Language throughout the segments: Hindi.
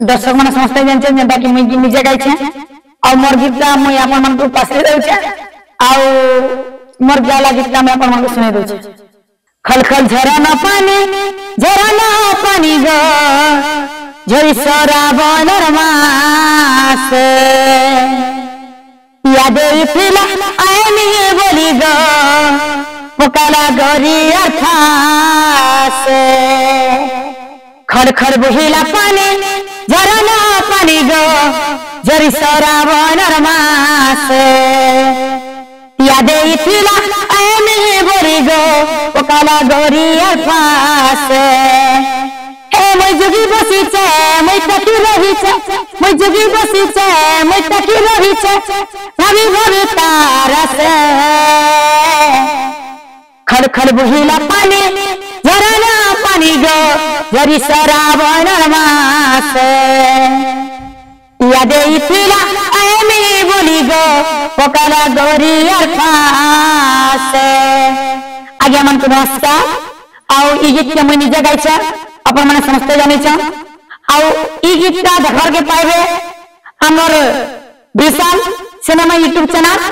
दर्शक मन समस्त जानछे जेंटा कि मुई निजे गाइछे आ मोर गीतटा मुई आपन मन को पासे रहउछे आ मोर गाला गीतटा मैं आपन मन को सुनाई दउछे। खल खल झरना पानी गो झरी सराबन मास यादे फिला आनी बोली गो पकाला गोरी अर्थास खड़ खड़ बहिला पानी झरना पानी गो झरी सराबन मास यादे फिला आनी बोली गो पकाला गोरी अर्थास मैं जोगी बसी छे मैं तकी रही छे मैं जोगी बसी छे मैं तकी रही छे भाभी भाभी तारा से खड़ खड़ बहिला पानी झरना पानी गो झरी सराबन मास यादे फिला आमी बोली गो पकाला गोरी अर्थास। आगे मन को नमस्कार आउ ई गीत के मुई निजे गाइछे अपन माने समस्त जानि छ आउ ई गीतटा देखर के पाइबे हमर विशाल सिनेमा यूट्यूब चैनल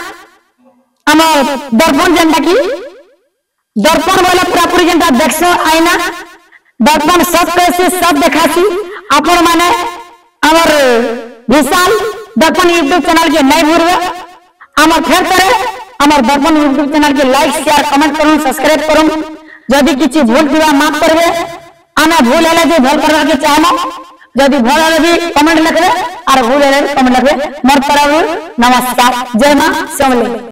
हमर दर्पण जनता की दर्पण बोले पूरा पूरी जनता देखसो आईना दर्पण सब कैसे सब देखासी अपन माने हमर विशाल दर्पण यूट्यूब चैनल के नहीं भूलबे हमर फेर करे हमर दर्पण यूट्यूब चैनल के लाइक शेयर कमेंट करूं सब्सक्राइब करूं जदि किछि भूल दिवा माफ करबे आना भूल है जो भूल करवा के चाहना जदि भूल है भी कमेंट लिखबे और भूल है कमेंट लिखबे मोर तरफ नमस्कार जय मां समले।